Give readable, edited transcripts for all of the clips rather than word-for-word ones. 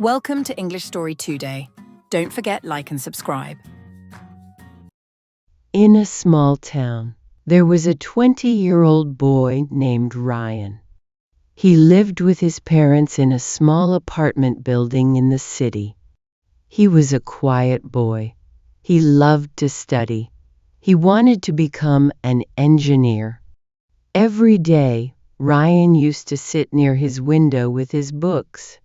Welcome to English Story 2 Day. Don't forget like and subscribe. In a small town, there was a 20-year-old boy named Ryan. He lived with his parents in a small apartment building in the city. He was a quiet boy. He loved to study. He wanted to become an engineer. Every day, Ryan used to sit near his window with his books.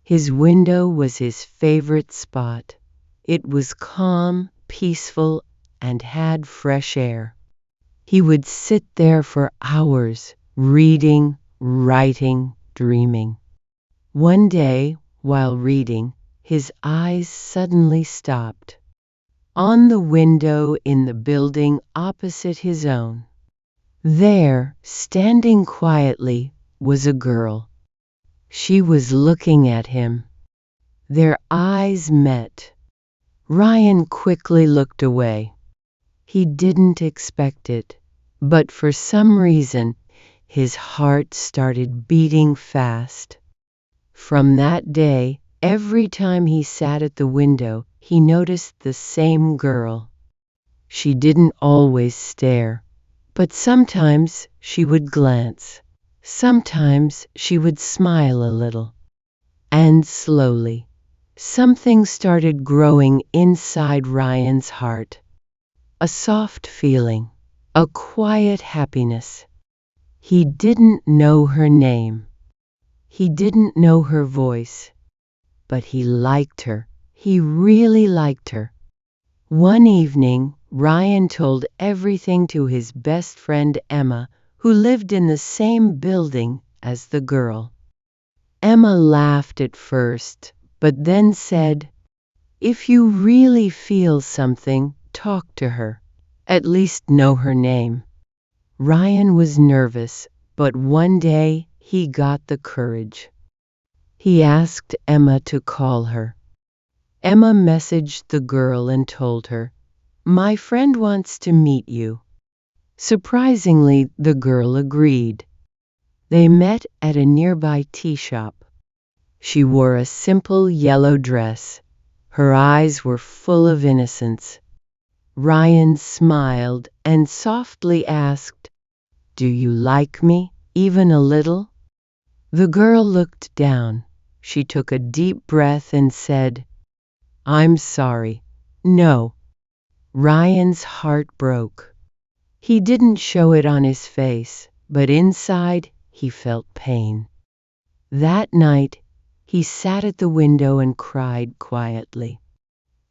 His window was his favorite spot. It was calm, peaceful, and had fresh air. He would sit there for hours, reading, writing, dreaming. One day, while reading, his eyes suddenly stopped. On the window in the building opposite his own, there, standing quietly, was a girl. She was looking at him. Their eyes met. Ryan quickly looked away. He didn't expect it, but for some reason, his heart started beating fast. From that day, every time he sat at the window, he noticed the same girl. She didn't always stare, but sometimes she would glance. Sometimes she would smile a little. And slowly, something started growing inside Ryan's heart. A soft feeling, a quiet happiness. He didn't know her name. He didn't know her voice. But he liked her. He really liked her. One evening, Ryan told everything to his best friend Emma, who lived in the same building as the girl. Emma laughed at first, but then said, "If you really feel something, talk to her. At least know her name." Ryan was nervous, but one day he got the courage. He asked Emma to call her. Emma messaged the girl and told her, "My friend wants to meet you." Surprisingly, the girl agreed. They met at a nearby tea shop. She wore a simple yellow dress. Her eyes were full of innocence. Ryan smiled and softly asked, "Do you like me, even a little?" The girl looked down. She took a deep breath and said, "I'm sorry. No." Ryan's heart broke. He didn't show it on his face, but inside he felt pain. That night, he sat at the window and cried quietly.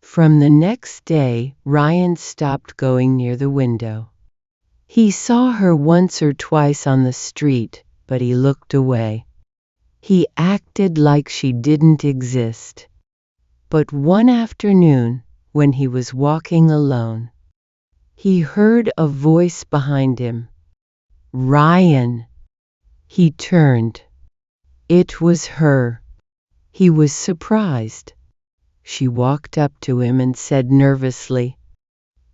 From the next day, Ryan stopped going near the window. He saw her once or twice on the street, but he looked away. He acted like she didn't exist. But one afternoon, when he was walking alone, he heard a voice behind him. "Ryan!" He turned. It was her. He was surprised. She walked up to him and said nervously,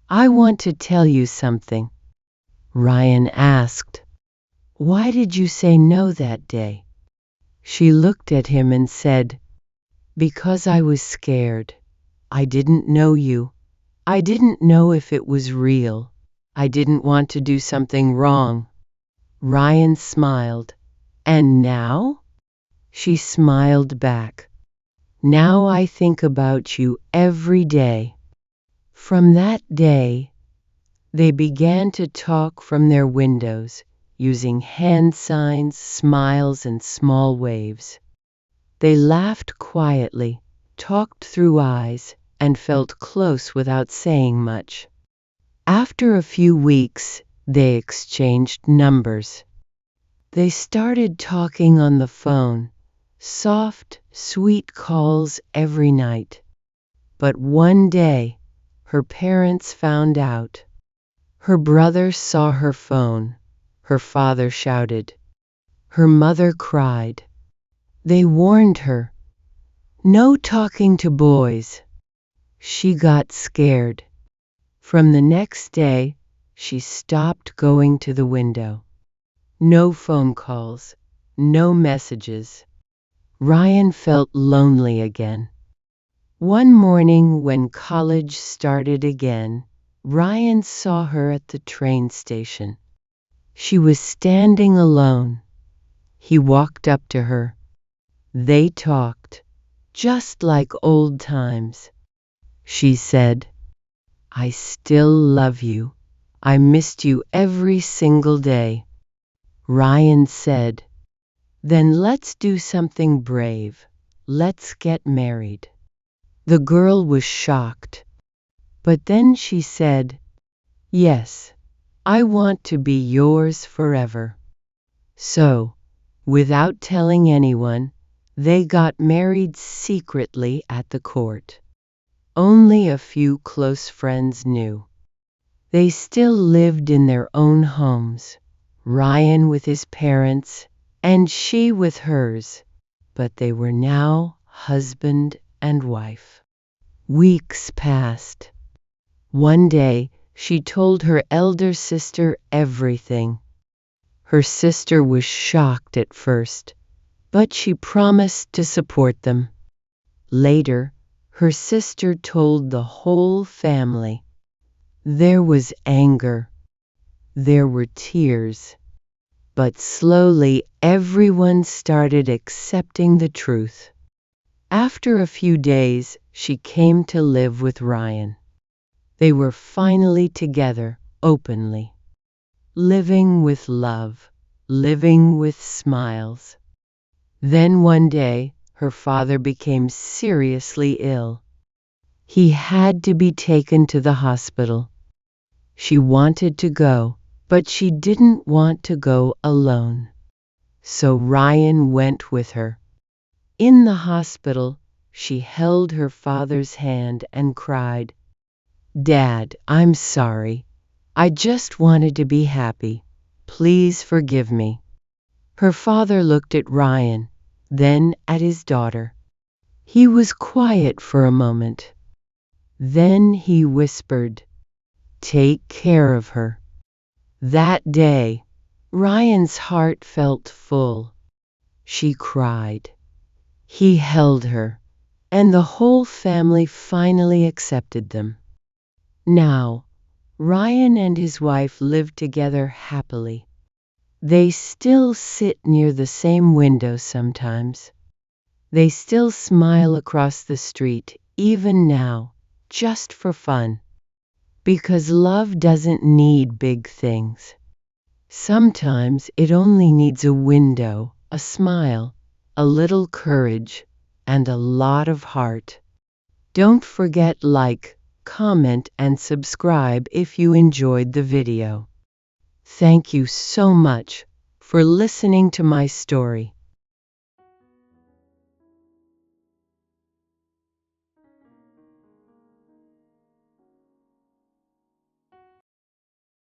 "I want to tell you something." Ryan asked, "Why did you say no that day?" She looked at him and said, "Because I was scared. I didn't know you. I didn't know if it was real. I didn't want to do something wrong." Ryan smiled. "And now?" She smiled back. "Now I think about you every day." From that day, they began to talk from their windows, using hand signs, smiles, and small waves. They laughed quietly, talked through eyes, and felt close without saying much. After a few weeks, they exchanged numbers. They started talking on the phone, soft, sweet calls every night. But one day, her parents found out. Her brother saw her phone. Her father shouted. Her mother cried. They warned her, "No talking to boys." She got scared. From the next day, she stopped going to the window. No phone calls, no messages. Ryan felt lonely again. One morning when college started again, Ryan saw her at the train station. She was standing alone. He walked up to her. They talked, just like old times. She said, "I still love you. I missed you every single day." Ryan said, "Then let's do something brave. Let's get married." The girl was shocked, but then she said, "Yes, I want to be yours forever." So, without telling anyone, they got married secretly at the court. Only a few close friends knew. They still lived in their own homes, Ryan with his parents and she with hers, but they were now husband and wife. Weeks passed. One day, she told her elder sister everything. Her sister was shocked at first, but she promised to support them. Later, her sister told the whole family. There was anger. There were tears. But slowly everyone started accepting the truth. After a few days, she came to live with Ryan. They were finally together, openly. Living with love, living with smiles. Then one day, her father became seriously ill. He had to be taken to the hospital. She wanted to go, but she didn't want to go alone. So Ryan went with her. In the hospital, she held her father's hand and cried, "Dad, I'm sorry. I just wanted to be happy. Please forgive me." Her father looked at Ryan, then at his daughter. He was quiet for a moment. Then he whispered, "Take care of her." That day, Ryan's heart felt full. She cried. He held her, and the whole family finally accepted them. Now, Ryan and his wife live together happily. They still sit near the same window sometimes. They still smile across the street, even now, just for fun. Because love doesn't need big things. Sometimes it only needs a window, a smile, a little courage, and a lot of heart. Don't forget like, comment and subscribe if you enjoyed the video. Thank you so much for listening to my story.